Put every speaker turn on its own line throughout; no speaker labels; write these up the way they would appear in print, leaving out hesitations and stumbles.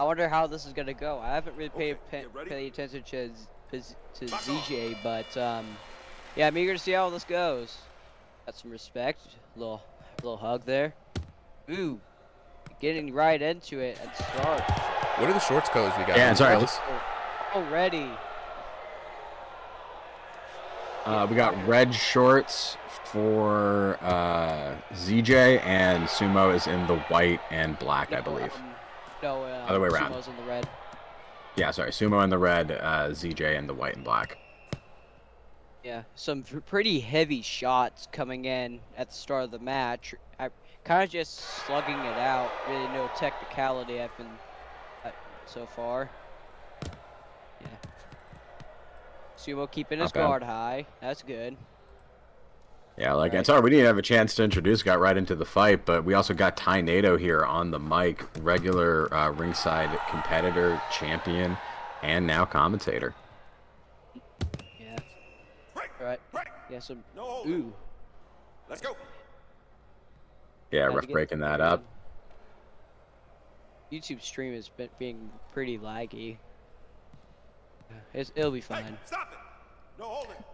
I wonder how this is gonna go. I haven't really paid attention to ZJ, but yeah, I'm eager to see how this goes. Got some respect. Little hug there. Ooh, getting right into it at start.
What are the shorts colors we got?
Yeah, sorry.
Already.
We got red shorts for ZJ, and Sumo is in the white and black, I believe.
No,
other way around.
Sumo's in the red.
Yeah, sorry. Sumo in the red, ZJ in the white and black.
Yeah, some pretty heavy shots coming in at the start of the match. I kind of just slugging it out. Really no technicality I've been so far. Yeah. Sumo keeping his guard high. That's good.
Yeah, like I told, we didn't have a chance to introduce, got right into the fight, but we also got Tornado here on the mic, regular ringside competitor, champion, and now commentator.
Yeah. Right. Yeah, some. Ooh.
Let's go.
Yeah, ref breaking that up.
YouTube stream has been being pretty laggy. It'll be fine.
Hey, stop it.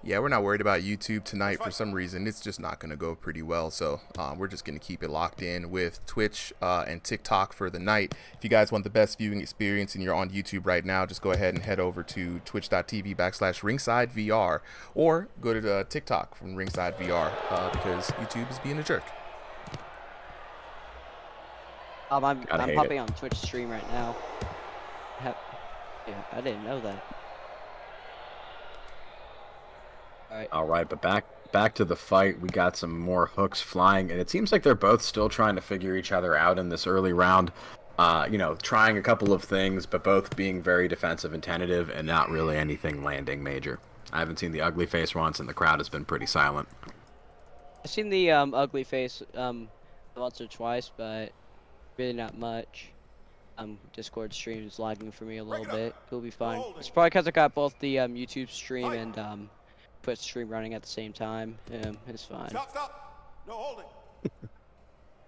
Yeah, we're not worried about YouTube tonight for some reason. It's just not going to go pretty well. So we're just going to keep it locked in with Twitch and TikTok for the night. If you guys want the best viewing experience and you're on YouTube right now, just go ahead and head over to twitch.tv/RIngsideVR or go to TikTok from RIngsideVR because YouTube is being a jerk.
I'm popping on Twitch stream right now. Yeah, I didn't know that.
All right, but back to the fight. We got some more hooks flying, and it seems like they're both still trying to figure each other out in this early round. You know, trying a couple of things, but both being very defensive and tentative, and not really anything landing major. I haven't seen the ugly face once, and the crowd has been pretty silent.
I've seen the ugly face once or twice, but really not much. Discord stream is lagging for me a little bit. It'll be fine. It's probably because I got both the YouTube stream and Twitch stream running at the same time. It's fine.
Stop. No holding.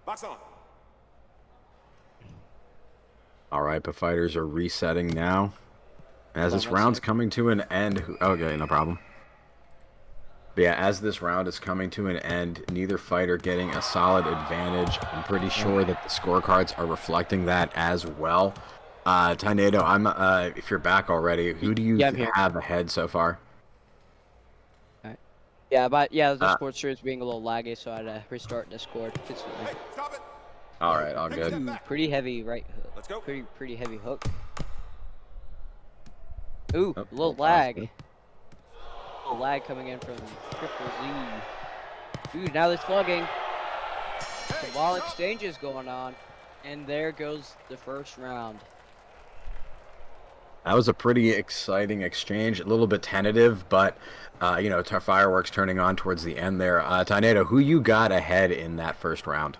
Box on.
All right, but fighters are resetting now. As this round's coming to an end... Okay, no problem. But yeah, as this round is coming to an end, neither fighter getting a solid advantage. I'm pretty sure that the scorecards are reflecting that as well. Tornado, if you're back already, who do you have ahead so far?
Yeah, but yeah, the Discord stream is being a little laggy, so I had to restart Discord. It's fine.
Hey, stop it.
All right, all good.
Ooh, pretty heavy right hook.
Let's go.
Pretty heavy hook. Ooh, a little lag. A little lag coming in from Triple Z. Ooh, now they're slugging. Some wild exchanges going on, and there goes the first round.
That was a pretty exciting exchange. A little bit tentative, but you know, fireworks turning on towards the end there. Tornado, who you got ahead in that first round?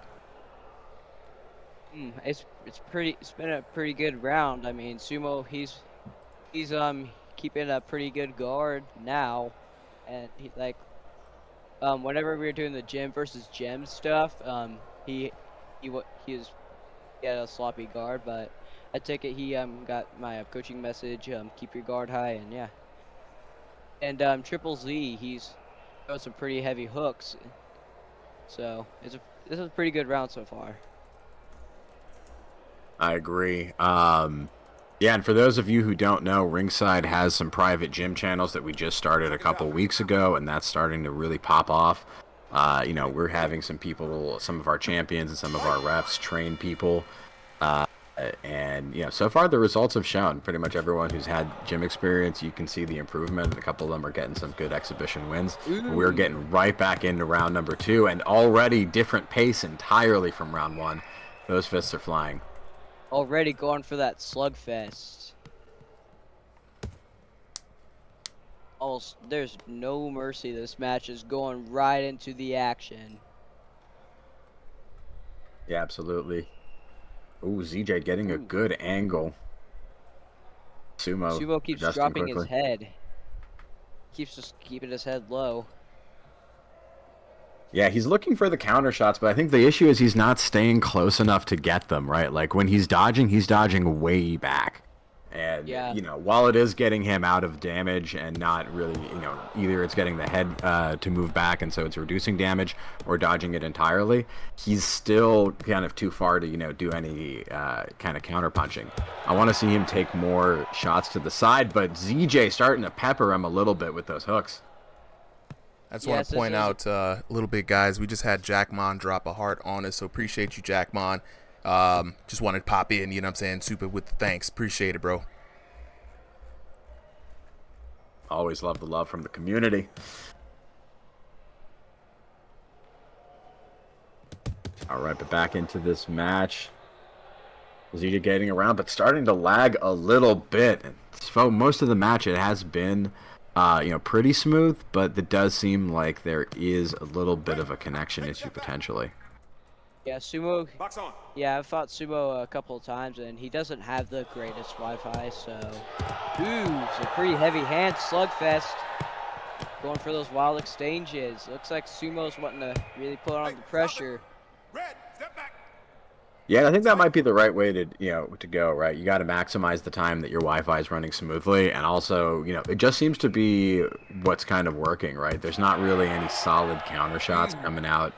It's been a pretty good round. I mean, Sumo, he's keeping a pretty good guard now, and he like whenever we were doing the gym versus gem stuff, he had a sloppy guard, but I take it he got my coaching message, keep your guard high, and yeah. And Triple Z, he's got some pretty heavy hooks, so this is a pretty good round so far.
I agree. Yeah, and for those of you who don't know, Ringside has some private gym channels that we just started a couple weeks ago, and that's starting to really pop off. You know, we're having some people, some of our champions and some of our refs train people. And, you know, so far the results have shown pretty much everyone who's had gym experience, you can see the improvement. A couple of them are getting some good exhibition wins. We're getting right back into round number 2, and already different pace entirely from round 1. Those fists are flying.
Already going for that slugfest. There's no mercy. This match is going right into the action.
Yeah, absolutely. Ooh, ZJ getting a good angle. Sumo
keeps dropping his head. Keeps just keeping his head low.
Yeah, he's looking for the counter shots, but I think the issue is he's not staying close enough to get them, right? Like when he's dodging way back. And,
Yeah.
you know, while it is getting him out of damage and not really, you know, either it's getting the head to move back and so it's reducing damage or dodging it entirely, he's still kind of too far to, you know, do any kind of counter punching. I want to see him take more shots to the side, but ZJ starting to pepper him a little bit with those hooks.
I just want to point out a little bit, guys. We just had Jackmon drop a heart on us, so appreciate you, Jackmon. Just wanted to pop in, you know what I'm saying? Super with the thanks. Appreciate it, bro.
Always love the love from the community. All right, but back into this match. ZJ getting around, but starting to lag a little bit. So most of the match, it has been you know, pretty smooth, but it does seem like there is a little bit of a connection issue potentially.
Yeah, Sumo. Yeah, I've fought Sumo a couple of times, and he doesn't have the greatest Wi-Fi, so. Ooh, it's a pretty heavy hand slugfest. Going for those wild exchanges. Looks like Sumo's wanting to really put on the pressure.
Yeah, I think that might be the right way to, you know, to go, right? You got to maximize the time that your Wi-Fi is running smoothly, and also, you know, it just seems to be what's kind of working, right? There's not really any solid counter shots coming out,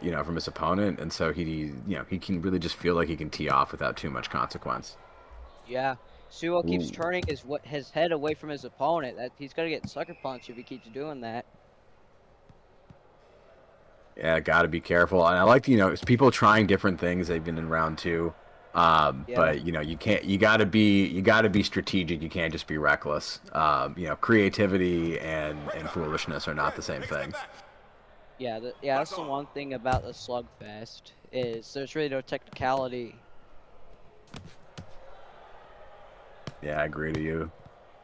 you know, from his opponent, and so he, you know, he can really just feel like he can tee off without too much consequence.
Yeah, Sumo keeps turning his head away from his opponent. He's gonna get sucker punched if he keeps doing that.
Yeah, got to be careful. And I like, you know, it's people trying different things. They've been in round 2. But you know, you got to be strategic. You can't just be reckless. You know, creativity and foolishness are not the same thing.
Yeah, that's the one thing about the slugfest is there's really no technicality.
Yeah, I agree to you.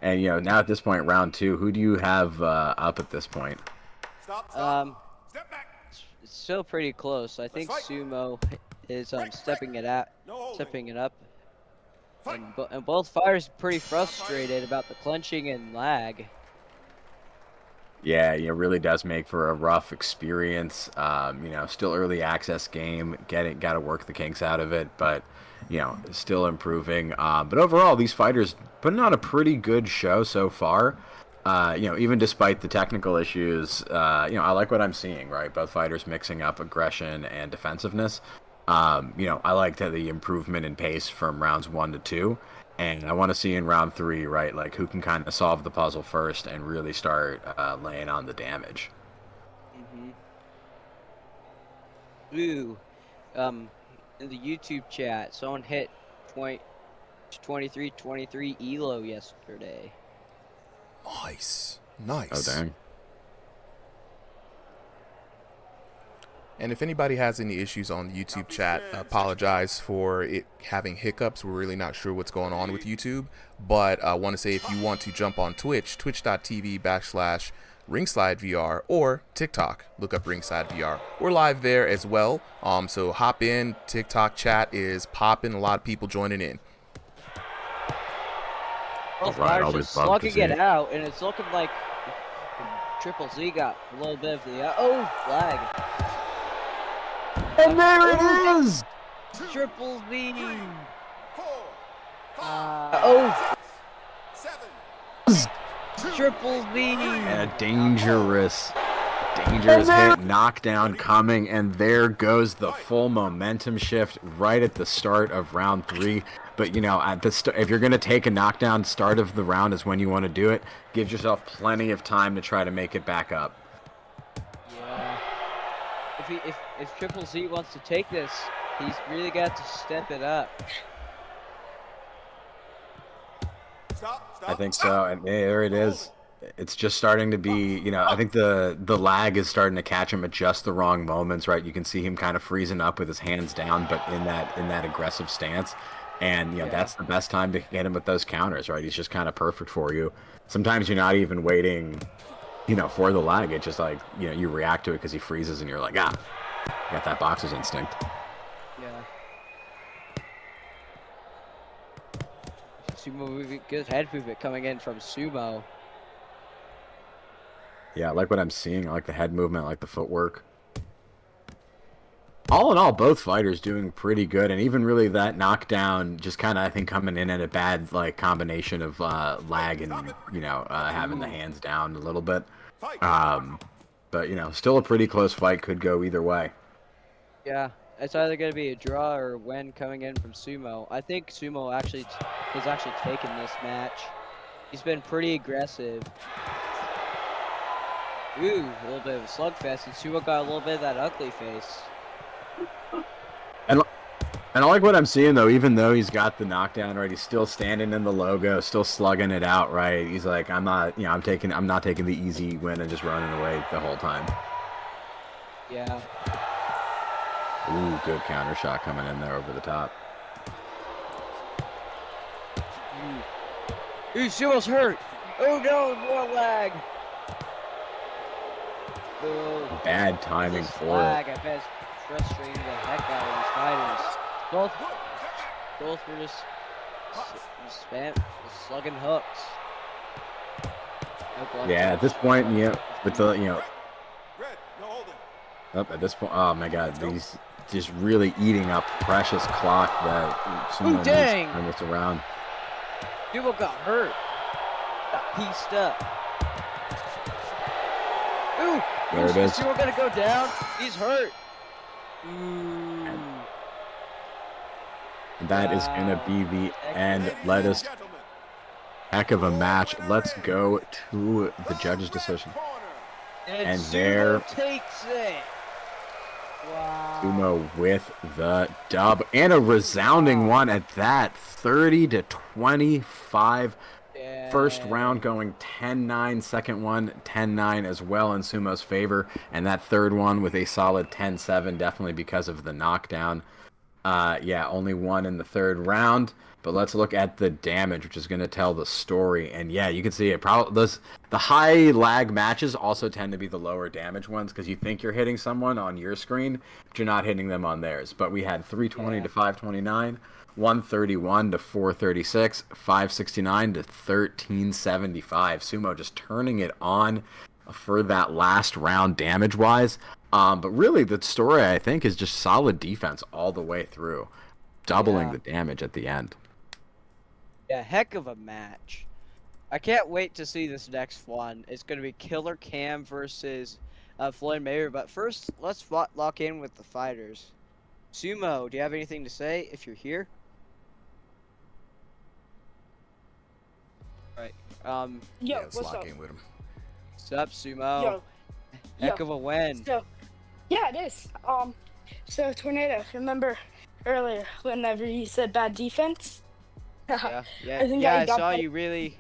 And you know, now at this point, round 2, who do you have up at this point?
Step back. It's still pretty close. I think Sumo is stepping it up, and both fighters pretty frustrated about the clenching and lag.
Yeah, it really does make for a rough experience. You know, still early access game. Got to work the kinks out of it, but you know, still improving. But overall, these fighters putting on a pretty good show so far. You know, even despite the technical issues, you know, I like what I'm seeing, right? Both fighters mixing up aggression and defensiveness. You know, I like the improvement in pace from rounds 1 to 2. And I want to see in round 3, right, like who can kind of solve the puzzle first and really start laying on the damage.
Ooh, in the YouTube chat, someone hit 23 ELO yesterday.
Nice.
Oh, dang.
And if anybody has any issues on the YouTube chat, apologize for it having hiccups. We're really not sure what's going on with YouTube. But I want to say if you want to jump on Twitch, twitch.tv/RIngsideVR, or TikTok, look up RIngsideVR. We're live there as well. So hop in. TikTok chat is popping. A lot of people joining in.
Both fighters just slugging it out, and it's looking like Triple Z got a little bit of the flag.
And there it is!
Triple Z! Triple Z!
And a dangerous hit, knockdown coming, and there goes the full momentum shift right at the start of round 3. But you know, at the if you're gonna take a knockdown, start of the round is when you want to do it. Gives yourself plenty of time to try to make it back up.
Yeah. If Triple Z wants to take this, he's really got to step it up.
I think so, and there it is. It's just starting to be, you know, I think the lag is starting to catch him at just the wrong moments, right? You can see him kind of freezing up with his hands down, but in that aggressive stance. And, you know, that's the best time to get him with those counters, right? He's just kind of perfect for you. Sometimes you're not even waiting, you know, for the lag. It's just like, you know, you react to it because he freezes and you're like, you got that boxer's instinct.
Yeah. Sumo movement, good head movement coming in from Sumo.
Yeah, I like what I'm seeing. I like the head movement, I like the footwork. All in all, both fighters doing pretty good, and even really that knockdown just kind of, I think, coming in at a bad like combination of lag and having the hands down a little bit. But still a pretty close fight. Could go either way.
Yeah, it's either going to be a draw or a win coming in from Sumo. I think Sumo has actually taken this match. He's been pretty aggressive. Ooh, a little bit of a slugfest, and Sumo got a little bit of that ugly face.
And I like what I'm seeing though. Even though he's got the knockdown right, he's still standing in the logo, still slugging it out right. He's like, I'm not taking the easy win and just running away the whole time.
Yeah.
Ooh, good counter shot coming in there over the top.
Ooh, Sumo's hurt. Oh no, more lag. Ooh.
Bad timing for
lag.
it.
I bet it's frustrating the heck out of these fighters. Both were just slugging hooks.
Yeah, at this point, with the at this point, oh my God, these just really eating up precious clock that Sumo needs to turn this around.
People got hurt. Got pieced up. Ooh,
there it is.
Sumo gonna go down. He's hurt. Ooh.
And that is gonna be the end. Let us. Heck of a match. Let's go to the judge's decision.
And there takes it. Wow.
Sumo with the dub and a resounding one at that. 30-25.
Yeah.
First round going 10-9. Second one 10-9 as well in Sumo's favor. And that third one with a solid 10-7, definitely because of the knockdown. Yeah, only one in the third round. But let's look at the damage, which is going to tell the story. And yeah, you can see it. The high lag matches also tend to be the lower damage ones because you think you're hitting someone on your screen, but you're not hitting them on theirs. But we had 320 to 529, 131 to 436, 569 to 1375. Sumo just turning it on for that last round damage-wise. But really, the story, I think, is just solid defense all the way through, doubling the damage at the end.
Yeah, heck of a match. I can't wait to see this next one. It's going to be Killer Cam versus Floyd Mayweather. But first, let's lock in with the fighters. Sumo, do you have anything to say if you're here? All right.
Yo,
let's
what's
lock
up?
in with him.
What's up, Sumo?
Yo.
Heck of a win.
So, yeah, it is. So Tornado, remember earlier whenever you said bad defense?
Yeah,
I
saw you really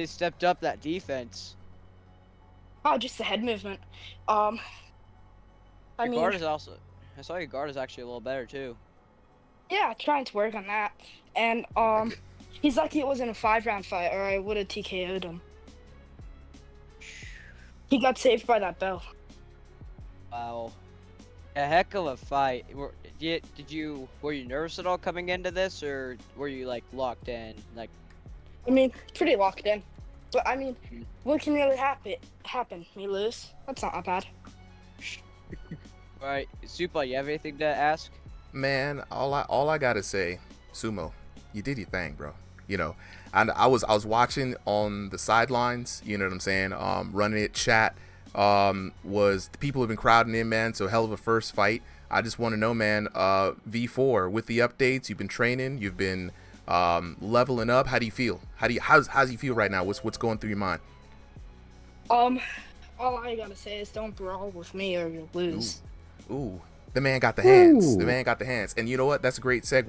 stepped up that defense.
Oh, just the head movement.
Guard is also. I saw your guard is actually a little better too.
Yeah, trying to work on that. And he's lucky it wasn't a 5-round fight, or I would have TKO'd him. He got saved by that bell.
Wow, a heck of a fight. Were you nervous at all coming into this, or were you like locked in? Like,
I mean, pretty locked in. But I mean, what can really happen? Me lose? That's not that bad.
all right, Supa, you have anything to ask?
Man, all I gotta say, Sumo, you did your thing, bro. And I was watching on the sidelines. You know what I'm saying? Running it, chat. The people have been crowding in, man. So hell of a first fight. I just want to know, man. V4 with the updates. You've been training. You've been leveling up. How do you feel? How do you feel right now? What's going through your mind?
All I gotta say is don't brawl with me or you'll lose.
Ooh, the man got the hands. The man got the hands. And you know what? That's a great segue.